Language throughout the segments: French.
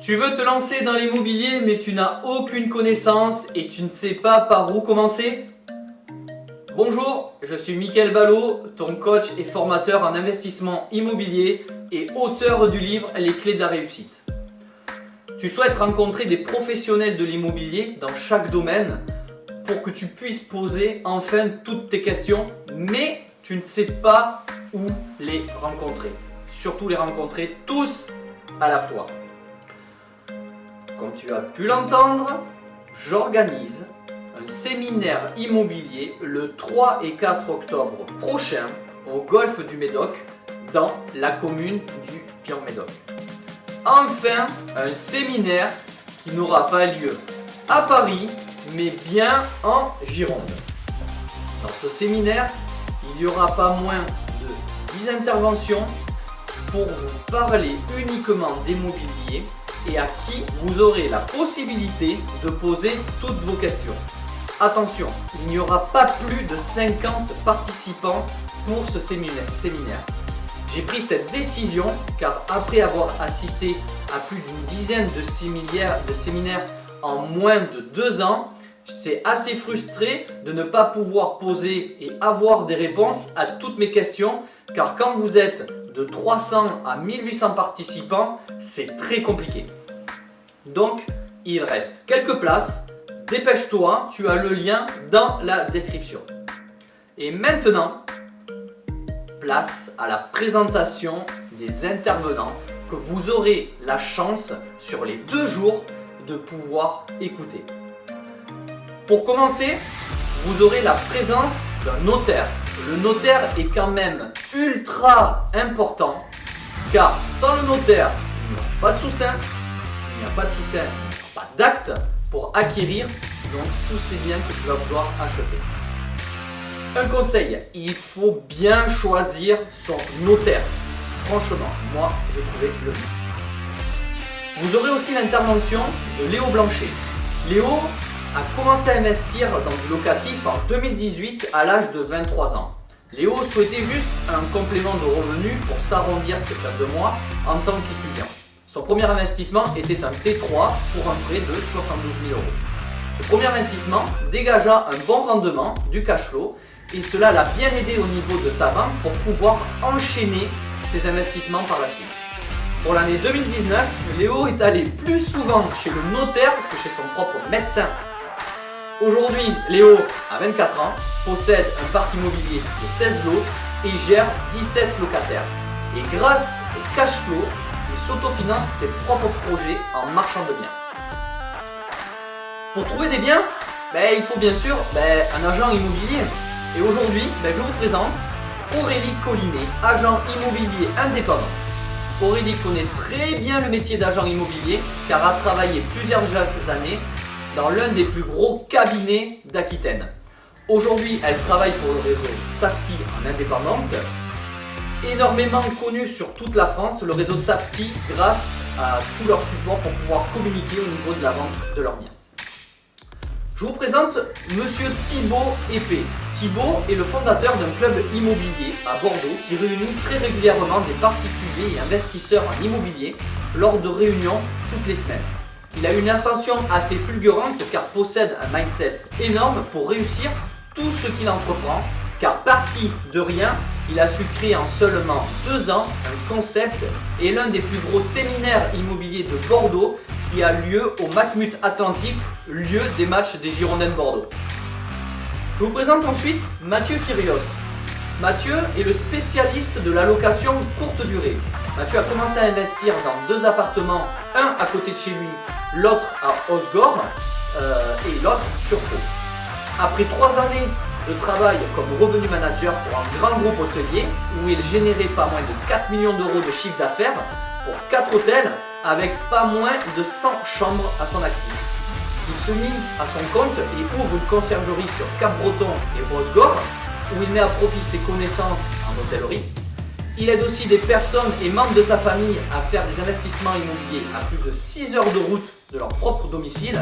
Tu veux te lancer dans l'immobilier mais tu n'as aucune connaissance et tu ne sais pas par où commencer? Bonjour, je suis Mickaël Ballot, ton coach et formateur en investissement immobilier et auteur du livre Les clés de la réussite. Tu souhaites rencontrer des professionnels de l'immobilier dans chaque domaine pour que tu puisses poser enfin toutes tes questions, mais tu ne sais pas où les rencontrer. Surtout les rencontrer tous à la fois. Comme tu as pu l'entendre, j'organise un séminaire immobilier le 3 et 4 octobre prochain au golfe du Médoc dans la commune du Puy-en-Médoc. Enfin, un séminaire qui n'aura pas lieu à Paris mais bien en Gironde. Dans ce séminaire, il n'y aura pas moins de 10 interventions pour vous parler uniquement d'immobilier et à qui vous aurez la possibilité de poser toutes vos questions. Attention, il n'y aura pas plus de 50 participants pour ce séminaire. J'ai pris cette décision car après avoir assisté à plus d'une dizaine de séminaires en moins de 2 ans, c'est assez frustré de ne pas pouvoir poser et avoir des réponses à toutes mes questions car quand vous êtes de 300 à 1800 participants, c'est très compliqué. Donc, il reste quelques places. Dépêche-toi, tu as le lien dans la description. Et maintenant, place à la présentation des intervenants que vous aurez la chance sur les 2 jours de pouvoir écouter. Pour commencer, vous aurez la présence d'un notaire. Le notaire est quand même ultra important car sans le notaire, il n'y a pas de sous-seing. S'il n'y a pas de sous-seing, il n'y a pas d'acte pour acquérir donc tous ces biens que tu vas vouloir acheter. Un conseil, il faut bien choisir son notaire. Franchement, moi j'ai trouvé le mieux. Vous aurez aussi l'intervention de Léo Blanchet. Léo a commencé à investir dans du locatif en 2018 à l'âge de 23 ans. Léo souhaitait juste un complément de revenus pour s'arrondir ses fins de mois en tant qu'étudiant. Son premier investissement était un T3 pour un prêt de 72 000 euros. Ce premier investissement dégagea un bon rendement, du cash flow, et cela l'a bien aidé au niveau de sa banque pour pouvoir enchaîner ses investissements par la suite. Pour l'année 2019, Léo est allé plus souvent chez le notaire que chez son propre médecin. Aujourd'hui, Léo a 24 ans, possède un parc immobilier de 16 lots et gère 17 locataires. Et grâce au cash flow, il s'autofinance ses propres projets en marchand de biens. Pour trouver des biens, il faut bien sûr un agent immobilier. Et aujourd'hui, je vous présente Aurélie Collinet, agent immobilier indépendant. Aurélie connaît très bien le métier d'agent immobilier car a travaillé plusieurs années dans l'un des plus gros cabinets d'Aquitaine. Aujourd'hui, elle travaille pour le réseau Safety en indépendante. Énormément connu sur toute la France, le réseau Safety grâce à tout leur support pour pouvoir communiquer au niveau de la vente de leurs biens. Je vous présente Monsieur Thibaut Épée. Thibaut est le fondateur d'un club immobilier à Bordeaux qui réunit très régulièrement des particuliers et investisseurs en immobilier lors de réunions toutes les semaines. Il a une ascension assez fulgurante car possède un mindset énorme pour réussir tout ce qu'il entreprend car parti de rien, il a su créer en seulement 2 ans un concept et l'un des plus gros séminaires immobiliers de Bordeaux qui a lieu au Matmut Atlantique, lieu des matchs des Girondins de Bordeaux. Je vous présente ensuite Mathieu Kyrios. Mathieu est le spécialiste de la location courte durée. Mathieu a commencé à investir dans 2 appartements, un à côté de chez lui, l'autre à Osgore et l'autre sur Pau. Après 3 années de travail comme revenu manager pour un grand groupe hôtelier où il générait pas moins de 4 millions d'euros de chiffre d'affaires pour 4 hôtels avec pas moins de 100 chambres à son actif. Il se mit à son compte et ouvre une conciergerie sur Cap-Breton et Osgore où il met à profit ses connaissances en hôtellerie. Il aide aussi des personnes et membres de sa famille à faire des investissements immobiliers à plus de 6 heures de route de leur propre domicile.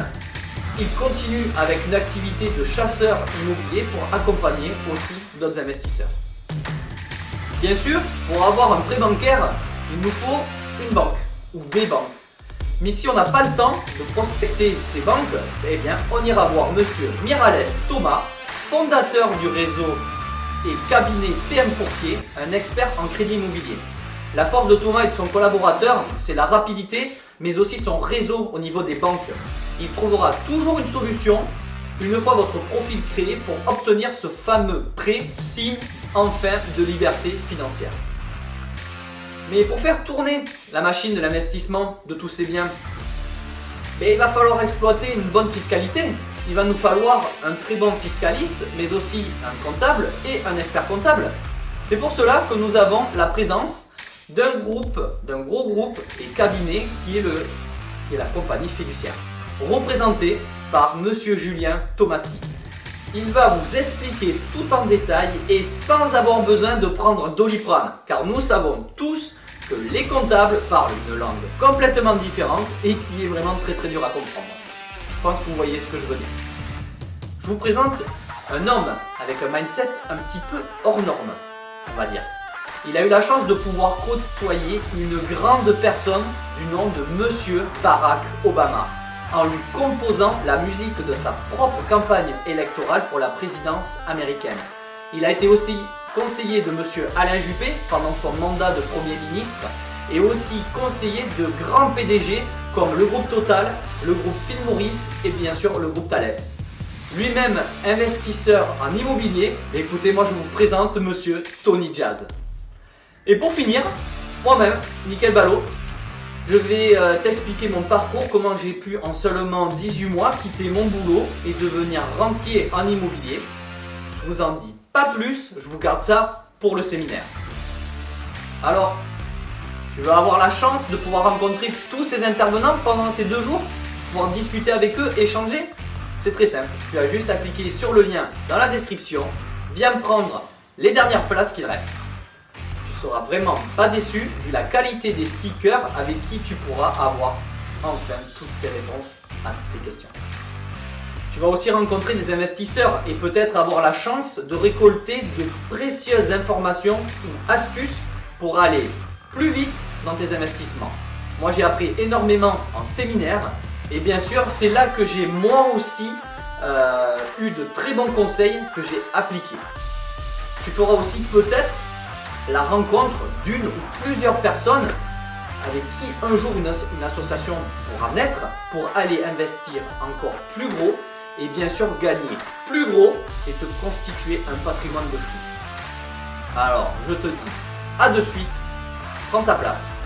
Il continue avec une activité de chasseur immobilier pour accompagner aussi d'autres investisseurs. Bien sûr, pour avoir un prêt bancaire, il nous faut une banque ou des banques. Mais si on n'a pas le temps de prospecter ces banques, eh bien on ira voir monsieur Miralles Thomas, fondateur du réseau et cabinet TM Courtier, un expert en crédit immobilier. La force de Thomas et de son collaborateur, c'est la rapidité, mais aussi son réseau au niveau des banques. Il trouvera toujours une solution une fois votre profil créé pour obtenir ce fameux prêt, signe enfin de liberté financière. Mais pour faire tourner la machine de l'investissement de tous ces biens, il va falloir exploiter une bonne fiscalité. Il va nous falloir un très bon fiscaliste, mais aussi un comptable et un expert comptable. C'est pour cela que nous avons la présence d'un gros groupe et cabinet qui est la compagnie fiduciaire, représenté par monsieur Julien Thomasy. Il va vous expliquer tout en détail et sans avoir besoin de prendre un Doliprane, car nous savons tous que les comptables parlent une langue complètement différente et qui est vraiment très dur à comprendre. Je pense que vous voyez ce que je veux dire. Je vous présente un homme avec un mindset un petit peu hors norme, on va dire. Il a eu la chance de pouvoir côtoyer une grande personne du nom de monsieur Barack Obama, en lui composant la musique de sa propre campagne électorale pour la présidence américaine. Il a été aussi conseiller de monsieur Alain Juppé pendant son mandat de Premier ministre et aussi conseiller de grands PDG comme le groupe Total, le groupe Phil Morris et bien sûr le groupe Thales. Lui-même investisseur en immobilier, écoutez, moi je vous présente monsieur Tony Jazz. Et pour finir, moi-même, Michael Ballot, je vais t'expliquer mon parcours, comment j'ai pu en seulement 18 mois quitter mon boulot et devenir rentier en immobilier. Je vous en dis pas plus, je vous garde ça pour le séminaire. Alors, tu vas avoir la chance de pouvoir rencontrer tous ces intervenants pendant ces 2 jours, pouvoir discuter avec eux, échanger. C'est très simple, tu as juste à cliquer sur le lien dans la description, viens prendre les dernières places qu'il reste. Tu seras vraiment pas déçu vu la qualité des speakers avec qui tu pourras avoir enfin toutes tes réponses à tes questions. Tu vas aussi rencontrer des investisseurs et peut-être avoir la chance de récolter de précieuses informations ou astuces pour aller plus vite dans tes investissements. Moi j'ai appris énormément en séminaire et bien sûr c'est là que j'ai moi aussi eu de très bons conseils que j'ai appliqués. Tu feras aussi peut-être la rencontre d'une ou plusieurs personnes avec qui un jour une association pourra naître pour aller investir encore plus gros et bien sûr gagner plus gros et te constituer un patrimoine de fou. Alors je te dis à de suite, prends ta place.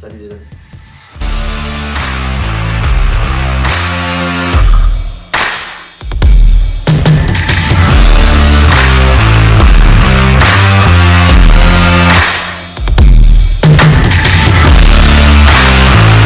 Salut les amis.